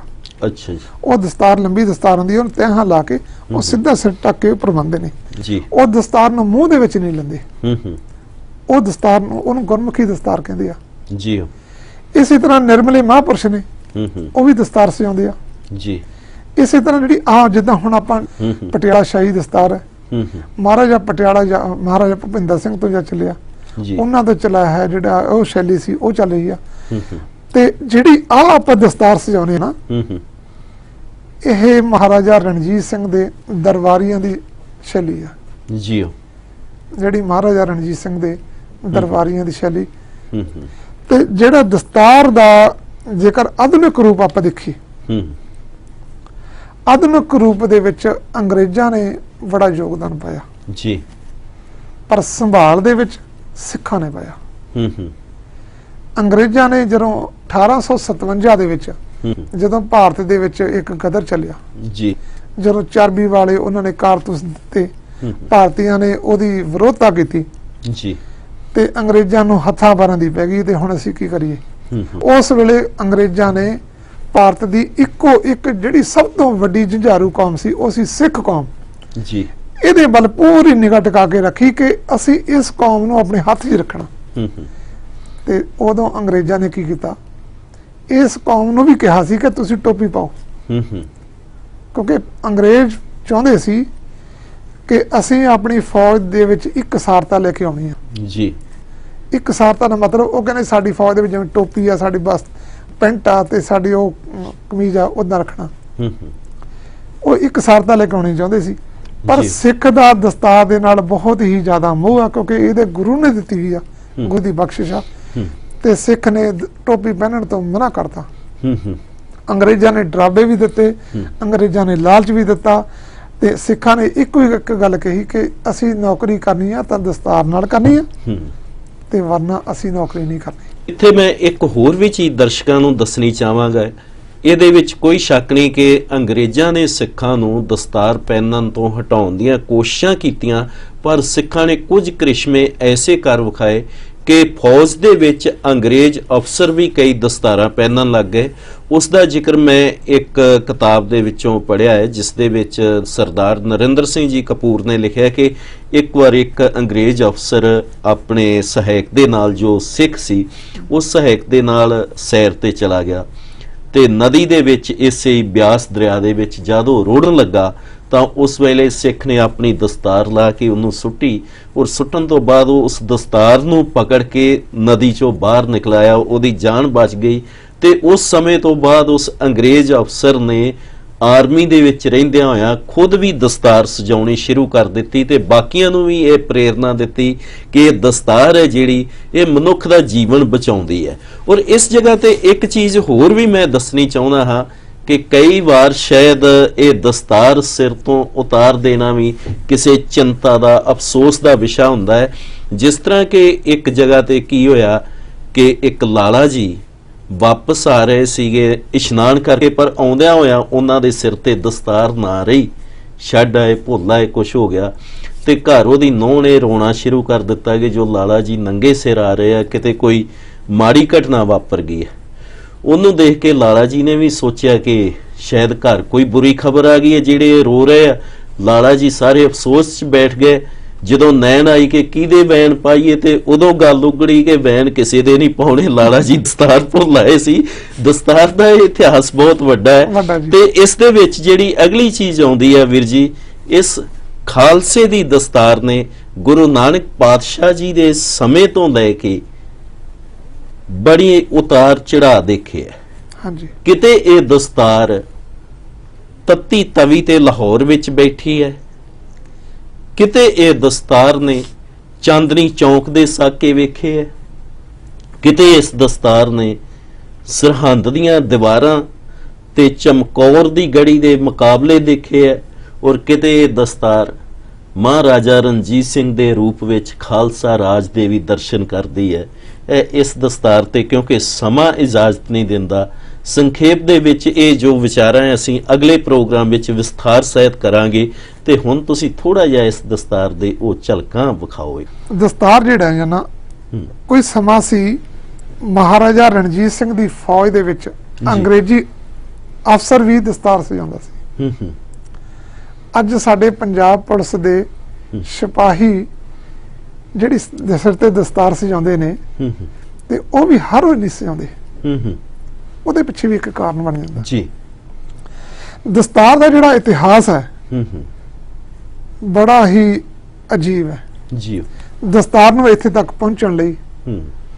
ਅੱਛਾ ਜੀ। ਉਹ ਦਸਤਾਰ ਲੰਬੀ ਦਸਤਾਰ ਹੁੰਦੀ ਹੈ, ਉਹਨੂੰ ਤਹਾਂ ਲਾ ਕੇ ਉਹ ਸਿੱਧਾ ਸਿਰ ਟੱਕ ਕੇ ਉੱਪਰ ਬੰਨ੍ਹਦੇ ਨੇ। ਜੀ। ਉਹ ਦਸਤਾਰ ਨੂੰ ਮੂੰਹ ਦੇ ਵਿੱਚ ਨਹੀਂ ਲੈਂਦੇ। ਉਹ ਦਸਤਾਰ ਨੂੰ ਉਹਨੂੰ ਗੁਰਮੁਖੀ ਦਸਤਾਰ ਕਹਿੰਦੇ ਆ। ਜੀ। ਇਸੇ ਤਰ੍ਹਾਂ ਨਿਰਮਲੇ ਮਹਾਂਪੁਰਸ਼ ਨੇ, ਉਹ ਵੀ ਦਸਤਾਰ ਸਜਾਉਂਦੇ ਆ। ਜੀ। ਇਸੇ ਤਰ੍ਹਾਂ ਜਿਹੜੀ ਜਿੱਦਾਂ ਹੁਣ ਆਪਾਂ ਪਟਿਆਲਾ ਸ਼ਾਹੀ ਦਸਤਾਰ ਹੈ, ਮਹਾਰਾਜਾ ਪਟਿਆਲਾ ਜਾਂ ਮਹਾਰਾਜਾ ਭੁਪਿੰਦਰ ਸਿੰਘ ਤੋਂ ਜਾਂ ਚੱਲਿਆ, ਉਹਨਾਂ ਦਾ ਚਲਾਇਆ ਹੈ ਜਿਹੜਾ ਉਹ ਸ਼ੈਲੀ ਸੀ, ਉਹ ਚੱਲ ਰਹੀ ਆ। ਤੇ ਜਿਹੜੀ ਆਪਾਂ ਦਸਤਾਰ ਸਜਾਉਂਦੇ ਨਾ, ਇਹ ਮਹਾਰਾਜਾ ਰਣਜੀਤ ਸਿੰਘ ਦੇ ਦਰਬਾਰੀਆਂ ਦੀ ਸ਼ੈਲੀ ਆ। ਜੀ। ਜਿਹੜੀ ਮਹਾਰਾਜਾ ਰਣਜੀਤ ਸਿੰਘ ਦੇ ਦਰਬਾਰੀਆਂ ਦੀ ਸ਼ੈਲੀ। ਤੇ ਜਿਹੜਾ ਦਸਤਾਰ ਦਾ ਜੇਕਰ ਆਧੁਨਿਕ ਰੂਪ ਆਪਾਂ ਦੇਖੀਏ, ਆਧੁਨਿਕ ਰੂਪ ਦੇ ਵਿੱਚ ਅੰਗਰੇਜ਼ਾਂ ਨੇ ਬੜਾ ਯੋਗਦਾਨ ਪਾਇਆ। ਜੀ। ਪਰ ਸੰਭਾਲ ਦੇ ਵਿੱਚ ਸਿੱਖਾਂ ਨੇ ਪਾਇਆ। ਅੰਗਰੇਜ਼ਾਂ ਨੇ ਜਦੋਂ 1857 ਦੇ ਵਿੱਚ ਜਦੋਂ ਭਾਰਤ ਦੇ ਵਿੱਚ ਇੱਕ ਗਦਰ ਚੱਲਿਆ, ਜੀ, ਜਦੋਂ ਚਰਬੀ ਵਾਲੇ ਉਹਨਾਂ ਨੇ ਕਾਰਤੂਸ ਦਿੱਤੇ, ਭਾਰਤੀਆਂ ਨੇ ਉਹਦੀ ਵਿਰੋਧਤਾ ਕੀਤੀ। ਜੀ। ਤੇ ਅੰਗਰੇਜ਼ਾਂ ਨੂੰ ਹੱਥਾਂ ਬਾਰਾਂ ਦੀ ਪੈ ਗਈ, ਤੇ ਹੁਣ ਅਸੀਂ ਕੀ ਕਰੀਏ। ਉਸ ਵੇਲੇ ਅੰਗਰੇਜ਼ਾਂ ਨੇ ਭਾਰਤ ਦੀ ਇੱਕੋ ਇੱਕ ਜਿਹੜੀ ਸਭ ਤੋਂ ਵੱਡੀ ਜੁਝਾਰੂ ਕੌਮ ਸੀ, ਉਹ ਸੀ ਸਿੱਖ ਕੌਮ। ਜੀ। ਇਹਦੇ ਵੱਲ ਪੂਰੀ ਨਿਗਾਹ ਟਿਕਾ ਕੇ ਰੱਖੀ ਕਿ ਅਸੀਂ ਇਸ ਕੌਮ ਨੂੰ ਆਪਣੇ ਹੱਥ 'ਚ ਰੱਖਣਾ। ਤੇ ਉਦੋਂ ਅੰਗਰੇਜ਼ਾਂ ਨੇ ਕੀ ਕੀਤਾ, ਇਸ ਕੌਮ ਨੂੰ ਵੀ ਕਿਹਾ ਸੀ ਕਿ ਤੁਸੀਂ ਟੋਪੀ ਪਾਓ। ਕਿਉਂਕਿ ਅੰਗਰੇਜ਼ ਚਾਹੁੰਦੇ ਸੀ ਕਿ ਅਸੀਂ ਆਪਣੀ ਫੌਜ ਦੇ ਵਿੱਚ ਇਕਸਾਰਤਾ ਲੈ ਕੇ ਆਉਣੀ ਆ। ਜੀ। ਇਕਸਾਰਤਾ ਦਾ ਮਤਲਬ ਉਹ ਕਹਿੰਦੇ ਸਾਡੀ ਫੌਜ ਦੇ ਵਿੱਚ ਜਿਵੇਂ ਟੋਪੀ ਆ, ਸਾਡੀ ਬਸ ਪੈਂਟ ਆ, ਤੇ ਸਾਡੀ ਉਹ ਕਮੀਜ਼ ਆ, ਉਦਾਂ ਰੱਖਣਾ। ਉਹ ਇਕਸਾਰਤਾ ਲੈ ਕੇ ਆਉਣੀ ਚਾਹੁੰਦੇ ਸੀ। ਪਰ ਸਿੱਖ ਦਾ ਦਸਤਾਰ ਦੇ ਨਾਲ ਬਹੁਤ ਹੀ ਜ਼ਿਆਦਾ ਮੋਹ ਆ, ਕਿਉਂਕਿ ਇਹਦੇ ਗੁਰੂ ਨੇ ਦਿੱਤੀ ਹੋਈ ਆ, ਗੁਰੂ ਦੀ ਬਖਸ਼ਿਸ਼ ਆ। ਤੇ ਸਿੱਖ ਨੇ ਟੋਪੀ ਪਹਿਨਣ ਤੋਂ ਮਨਾ ਕਰਤਾ। ਅੰਗਰੇਜ਼ਾਂ ਨੇ ਡਰਾਵੇ ਵੀ ਦਿੱਤੇ, ਅੰਗਰੇਜ਼ਾਂ ਨੇ ਲਾਲਚ ਵੀ ਦਿੱਤਾ, ਤੇ ਸਿੱਖਾਂ ਨੇ ਇੱਕੋ ਇੱਕ ਗੱਲ ਕਹੀ ਕਿ ਅਸੀਂ ਨੌਕਰੀ ਕਰਨੀ ਆ ਤਾਂ ਦਸਤਾਰ ਨਾਲ ਕਰਨੀ ਆ, ਤੇ ਵਰਨਾ ਅਸੀਂ ਨੌਕਰੀ ਨਹੀਂ ਕਰਨੀ। ਇੱਥੇ ਮੈਂ ਇੱਕ ਹੋਰ ਵੀ ਚੀਜ਼ ਦਰਸ਼ਕਾਂ ਨੂੰ ਦੱਸਣੀ ਚਾਹਾਂਗਾ। ਇਹਦੇ ਵਿੱਚ ਕੋਈ ਸ਼ੱਕ ਨਹੀਂ ਕਿ ਅੰਗਰੇਜ਼ਾਂ ਨੇ ਸਿੱਖਾਂ ਨੂੰ ਦਸਤਾਰ ਪਹਿਨਣ ਤੋਂ ਹਟਾਉਣ ਦੀਆਂ ਕੋਸ਼ਿਸ਼ਾਂ ਕੀਤੀਆਂ, ਪਰ ਸਿੱਖਾਂ ਨੇ ਕੁਝ ਕ੍ਰਿਸ਼ਮੇ ਐਸੇ ਕਰ ਵਿਖਾਏ ਕਿ ਫੌਜ ਦੇ ਵਿੱਚ ਅੰਗਰੇਜ਼ ਅਫਸਰ ਵੀ ਕਈ ਦਸਤਾਰਾਂ ਪਹਿਨਣ ਲੱਗ ਗਏ। ਉਸ ਦਾ ਜ਼ਿਕਰ ਮੈਂ ਇੱਕ ਕਿਤਾਬ ਦੇ ਵਿੱਚੋਂ ਪੜ੍ਹਿਆ ਹੈ, ਜਿਸ ਦੇ ਵਿੱਚ ਸਰਦਾਰ ਨਰਿੰਦਰ ਸਿੰਘ ਜੀ ਕਪੂਰ ਨੇ ਲਿਖਿਆ ਕਿ ਇੱਕ ਵਾਰ ਇੱਕ ਅੰਗਰੇਜ਼ ਅਫਸਰ ਆਪਣੇ ਸਹਾਇਕ ਦੇ ਨਾਲ, ਜੋ ਸਿੱਖ ਸੀ, ਉਸ ਸਹਾਇਕ ਦੇ ਨਾਲ ਸੈਰ ਤੇ ਚਲਾ ਗਿਆ ਤੇ ਨਦੀ ਦੇ ਵਿੱਚ, ਇਸੇ ਬਿਆਸ ਦਰਿਆ ਦੇ ਵਿੱਚ ਜਦ ਉਹ ਰੋੜਨ ਲੱਗਾ ਤਾਂ ਉਸ ਵੇਲੇ ਸਿੱਖ ਨੇ ਆਪਣੀ ਦਸਤਾਰ ਲਾ ਕੇ ਉਹਨੂੰ ਸੁੱਟੀ, ਔਰ ਸੁੱਟਣ ਤੋਂ ਬਾਅਦ ਉਹ ਉਸ ਦਸਤਾਰ ਨੂੰ ਪਕੜ ਕੇ ਨਦੀ ਚੋਂ ਬਾਹਰ ਨਿਕਲਾਇਆ, ਉਹਦੀ ਜਾਨ ਬਚ ਗਈ। ਤੇ ਉਸ ਸਮੇਂ ਤੋਂ ਬਾਅਦ ਉਸ ਅੰਗਰੇਜ਼ ਅਫਸਰ ਨੇ ਆਰਮੀ ਦੇ ਵਿੱਚ ਰਹਿੰਦਿਆਂ ਹੋਇਆਂ ਖੁਦ ਵੀ ਦਸਤਾਰ ਸਜਾਉਣੀ ਸ਼ੁਰੂ ਕਰ ਦਿੱਤੀ ਤੇ ਬਾਕੀਆਂ ਨੂੰ ਵੀ ਇਹ ਪ੍ਰੇਰਨਾ ਦਿੱਤੀ ਕਿ ਇਹ ਦਸਤਾਰ ਹੈ ਜਿਹੜੀ, ਇਹ ਮਨੁੱਖ ਦਾ ਜੀਵਨ ਬਚਾਉਂਦੀ ਹੈ। ਔਰ ਇਸ ਜਗ੍ਹਾ ਤੇ ਇੱਕ ਚੀਜ਼ ਹੋਰ ਵੀ ਮੈਂ ਦੱਸਣੀ ਚਾਹੁੰਦਾ ਹਾਂ ਕਿ ਕਈ ਵਾਰ ਸ਼ਾਇਦ ਇਹ ਦਸਤਾਰ ਸਿਰ ਤੋਂ ਉਤਾਰ ਦੇਣਾ ਵੀ ਕਿਸੇ ਚਿੰਤਾ ਦਾ, ਅਫਸੋਸ ਦਾ ਵਿਸ਼ਾ ਹੁੰਦਾ ਹੈ। ਜਿਸ ਤਰ੍ਹਾਂ ਕਿ ਇੱਕ ਜਗ੍ਹਾ ਤੇ ਕੀ ਹੋਇਆ ਕਿ ਇੱਕ ਲਾਲਾ ਜੀ ਵਾਪਸ ਆ ਰਹੇ ਸੀਗੇ ਇਸ਼ਨਾਨ ਕਰਕੇ, ਪਰ ਆਉਂਦਿਆਂ ਹੋਇਆਂ ਉਹਨਾਂ ਦੇ ਸਿਰ ਤੇ ਦਸਤਾਰ ਨਾ ਰਹੀ, ਛੱਡ ਆਏ, ਭੁੱਲ ਆਏ, ਕੁਛ ਹੋ ਗਿਆ ਤੇ ਘਰ ਉਹਦੀ ਨੂੰਹ ਨੇ ਰੋਣਾ ਸ਼ੁਰੂ ਕਰ ਦਿੱਤਾ ਕਿ ਜੋ ਲਾਲਾ ਜੀ ਨੰਗੇ ਸਿਰ ਆ ਰਹੇ ਆ, ਕਿਤੇ ਕੋਈ ਮਾੜੀ ਘਟਨਾ ਵਾਪਰ ਗਈ ਹੈ। ਉਹਨੂੰ ਦੇਖ ਕੇ ਲਾਲਾ ਜੀ ਨੇ ਵੀ ਸੋਚਿਆ ਕਿ ਸ਼ਾਇਦ ਘਰ ਕੋਈ ਬੁਰੀ ਖਬਰ ਆ ਗਈ ਹੈ, ਜਿਹੜੇ ਰੋ ਰਹੇ ਆ। ਲਾਲਾ ਜੀ ਸਾਰੇ ਅਫਸੋਸ 'ਚ ਬੈਠ ਗਏ। ਜਦੋਂ ਨੈਣ ਆਈ ਕਿ ਕਿਹਦੇ ਵੈਨ ਪਾਈਏ ਤੇ ਉਦੋਂ ਗੱਲ ਉਗੜੀ ਕਿ ਵੈਨ ਕਿਸੇ ਦੇ ਨਹੀਂ ਪਾਉਣੇ, ਲਾਲਾ ਜੀ ਦਸਤਾਰ ਭੁੱਲ ਆਏ ਸੀ। ਦਸਤਾਰ ਦਾ ਇਹ ਇਤਿਹਾਸ ਬਹੁਤ ਵੱਡਾ ਹੈ ਤੇ ਇਸ ਦੇ ਵਿੱਚ ਜਿਹੜੀ ਅਗਲੀ ਚੀਜ਼ ਆਉਂਦੀ ਹੈ ਵੀਰ ਜੀ, ਇਸ ਖਾਲਸੇ ਦੀ ਦਸਤਾਰ ਨੇ ਗੁਰੂ ਨਾਨਕ ਪਾਤਸ਼ਾਹ ਜੀ ਦੇ ਸਮੇਂ ਤੋਂ ਲੈ ਕੇ ਬੜੀ ਉਤਾਰ ਚੜਾ ਦੇਖੇ ਹੈ। ਹਾਂਜੀ, ਕਿਤੇ ਇਹ ਦਸਤਾਰ ਤੱਤੀ ਤਵੀ ਤੇ ਲਾਹੌਰ ਵਿੱਚ ਬੈਠੀ ਹੈ, ਕਿਤੇ ਇਹ ਦਸਤਾਰ ਨੇ ਚਾਂਦਨੀ ਚੌਂਕ ਦੇ ਸਾਕੇ ਵੇਖੇ ਹੈ, ਕਿਤੇ ਇਸ ਦਸਤਾਰ ਨੇ ਸਰਹੰਦ ਦੀਆਂ ਦੀਵਾਰਾਂ ਤੇ ਚਮਕੌਰ ਦੀ ਗੜੀ ਦੇ ਮੁਕਾਬਲੇ ਦੇਖੇ ਹੈ, ਔਰ ਕਿਤੇ ਇਹ ਦਸਤਾਰ ਮਹਾਰਾਜਾ ਰਣਜੀਤ ਸਿੰਘ ਦੇ ਰੂਪ ਵਿੱਚ ਖਾਲਸਾ ਰਾਜ ਦੇ ਵੀ ਦਰਸ਼ਨ ਕਰਦੀ ਹੈ। ਇਸ ਦਸਤਾਰ ਤੇ ਕਿਉਂਕਿ ਸਮਾਂ ਇਜਾਜ਼ਤ ਨਹੀਂ ਦਿੰਦਾ, ਸੰਖੇਪ ਦੇ ਵਿੱਚ ਇਹ ਜੋ ਵਿਚਾਰਾਂ ਹੈ ਅਸੀਂ ਅਗਲੇ ਪ੍ਰੋਗਰਾਮ ਵਿੱਚ ਵਿਸਥਾਰ ਸਹਿਤ ਕਰਾਂਗੇ। ਤੇ ਹੁਣ ਤੁਸੀਂ ਥੋੜਾ ਜਿਹਾ ਇਸ ਦਸਤਾਰ ਦੇ ਉਹ ਝਲਕਾਂ ਵਿਖਾਓ। ਦਸਤਾਰ ਜਿਹੜਾ ਹੈ ਨਾ, ਕੋਈ ਸਮਾਂ ਸੀ ਮਹਾਰਾਜਾ ਰਣਜੀਤ ਸਿੰਘ ਦੀ ਫੌਜ ਦੇ ਵਿੱਚ ਅੰਗਰੇਜ਼ੀ ਅਫਸਰ ਵੀ ਦਸਤਾਰ ਸਜਾਉਂਦਾ ਸੀ। ਅੱਜ ਸਾਡੇ ਪੰਜਾਬ ਪੁਲਿਸ ਦੇ ਸਿਪਾਹੀ ਜਿਹੜੀ ਸਿਰ ਤੇ ਦਸਤਾਰ ਸਜਾਉਂਦੇ ਨੇ ਤੇ ਉਹ ਵੀ ਹਰ ਰੋਜ਼ ਨਹੀਂ ਸਜਾਉਂਦੇ, ਉਹਦੇ ਪਿੱਛੇ ਵੀ ਇੱਕ ਕਾਰਨ ਬਣ ਜਾਂਦਾ ਜੀ। ਦਸਤਾਰ ਦਾ ਜਿਹੜਾ ਇਤਿਹਾਸ ਹੈ ਬੜਾ ਹੀ ਅਜੀਬ ਹੈ ਜੀ। ਦਸਤਾਰ ਨੂੰ ਇੱਥੇ ਤੱਕ ਪਹੁੰਚਣ ਲਈ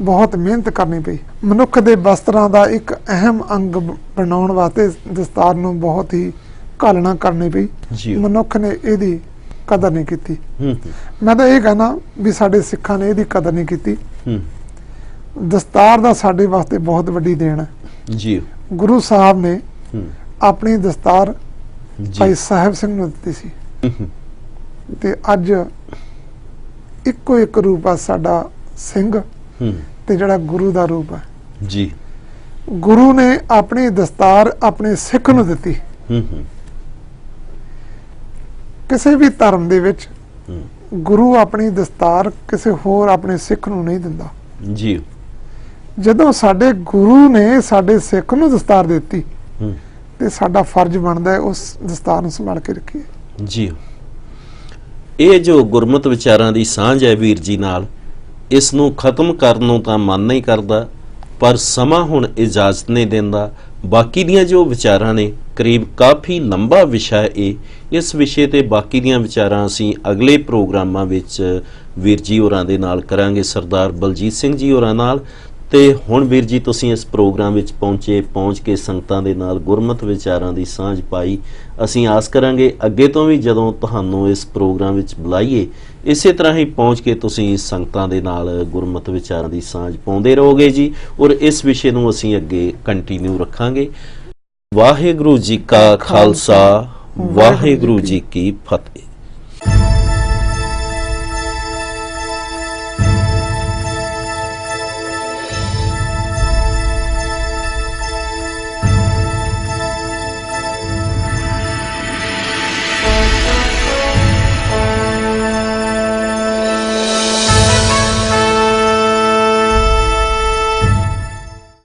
ਬਹੁਤ ਮਿਹਨਤ ਕਰਨੀ ਪਈ। ਮਨੁੱਖ ਦੇ ਵਸਤਰਾਂ ਦਾ ਇੱਕ ਅਹਿਮ ਅੰਗ ਬਣਾਉਣ ਵਾਸਤੇ ਦਸਤਾਰ ਨੂੰ ਬਹੁਤ ਹੀ ਘਾਲਣਾ ਕਰਨੀ ਪਈ। ਮਨੁੱਖ ਨੇ ਇਹਦੀ ਕਦਰ ਨਹੀਂ ਕੀਤੀ। ਮੈਂ ਤਾਂ ਇਹ ਕਹਿਣਾ ਵੀ ਸਾਡੇ ਸਿੱਖਾਂ ਨੇ ਇਹਦੀ ਕਦਰ ਨਹੀਂ ਕੀਤੀ। ਦਸਤਾਰ ਦਾ ਸਾਡੇ ਵਾਸਤੇ ਬਹੁਤ ਵੱਡੀ ਦੇਣ ਹੈ ਜੀ। ਗੁਰੂ ਸਾਹਿਬ ਨੇ ਆਪਣੀ ਦਸਤਾਰ ਭਾਈ ਸਾਹਿਬ ਸਿੰਘ ਨੂੰ ਦਿੱਤੀ ਸੀ ਤੇ ਅੱਜ ਇੱਕੋ ਇੱਕ ਰੂਪ ਆ ਸਾਡਾ ਸਿੰਘ ਤੇ ਜਿਹੜਾ ਗੁਰੂ ਦਾ ਰੂਪ ਹੈ ਜੀ। ਗੁਰੂ ਨੇ ਆਪਣੀ ਦਸਤਾਰ ਆਪਣੇ ਸਿੱਖ ਨੂੰ ਦਿੱਤੀ। ਕਿਸੇ ਵੀ ਧਰਮ ਦੇ ਵਿੱਚ ਗੁਰੂ ਆਪਣੀ ਦਸਤਾਰ ਕਿਸੇ ਹੋਰ ਆਪਣੇ ਸਿੱਖ ਨੂੰ ਨਹੀਂ ਦਿੰਦਾ ਜੀ। ਜਦੋਂ ਸਾਡੇ ਗੁਰੂ ਨੇ ਸਾਡੇ ਸਿੱਖ ਨੂੰ ਦਸਤਾਰ ਦਿੱਤੀ ਤੇ ਸਾਡਾ ਫਰਜ਼ ਬਣਦਾ ਹੈ ਉਸ ਦਸਤਾਰ ਨੂੰ ਸੰਭਾਲ ਕੇ ਰੱਖੀਏ ਜੀ। ਇਹ ਜੋ ਗੁਰਮਤਿ ਵਿਚਾਰਾਂ ਦੀ ਸਾਂਝ ਹੈ ਵੀਰ ਜੀ ਨਾਲ, ਇਸ ਨੂੰ ਖਤਮ ਕਰਨ ਨੂੰ ਤਾਂ ਮਨ ਨਹੀਂ ਕਰਦਾ, ਪਰ ਸਮਾਂ ਹੁਣ ਇਜਾਜ਼ਤ ਨਹੀਂ ਦਿੰਦਾ। ਬਾਕੀ ਦੀਆਂ ਜੋ ਵਿਚਾਰਾਂ ਨੇ, ਕਰੀਬ ਕਾਫੀ ਲੰਬਾ ਵਿਸ਼ਾ ਹੈ ਇਸ ਵਿਸ਼ੇ ਤੇ ਬਾਕੀ ਦੀਆਂ ਵਿਚਾਰਾਂ ਅਸੀਂ ਅਗਲੇ ਪ੍ਰੋਗਰਾਮਾਂ ਵਿੱਚ ਵੀਰ ਜੀ ਹੋਰਾਂ ਦੇ ਨਾਲ ਕਰਾਂਗੇ, ਸਰਦਾਰ ਬਲਜੀਤ ਸਿੰਘ ਜੀ ਹੋਰਾਂ ਨਾਲ। ਤੇ ਹੁਣ ਵੀਰ ਜੀ ਤੁਸੀਂ ਇਸ ਪ੍ਰੋਗਰਾਮ ਵਿੱਚ ਪਹੁੰਚ ਕੇ ਸੰਗਤਾਂ ਦੇ ਨਾਲ ਗੁਰਮਤਿ ਵਿਚਾਰਾਂ ਦੀ ਸਾਂਝ ਪਾਈ। ਅਸੀਂ ਆਸ ਕਰਾਂਗੇ ਅੱਗੇ ਤੋਂ ਵੀ ਜਦੋਂ ਤੁਹਾਨੂੰ ਇਸ ਪ੍ਰੋਗਰਾਮ ਵਿੱਚ ਬੁਲਾਈਏ, ਇਸੇ ਤਰ੍ਹਾਂ ਹੀ ਪਹੁੰਚ ਕੇ ਤੁਸੀਂ ਸੰਗਤਾਂ ਦੇ ਨਾਲ ਗੁਰਮਤਿ ਵਿਚਾਰਾਂ ਦੀ ਸਾਂਝ ਪਾਉਂਦੇ ਰਹੋਗੇ ਜੀ। ਔਰ ਇਸ ਵਿਸ਼ੇ ਨੂੰ ਅਸੀਂ ਅੱਗੇ ਕੰਟੀਨਿਊ ਰੱਖਾਂਗੇ। ਵਾਹਿਗੁਰੂ ਜੀ ਕਾ ਖਾਲਸਾ, ਵਾਹਿਗੁਰੂ ਜੀ ਕੀ ਫਤਿਹ।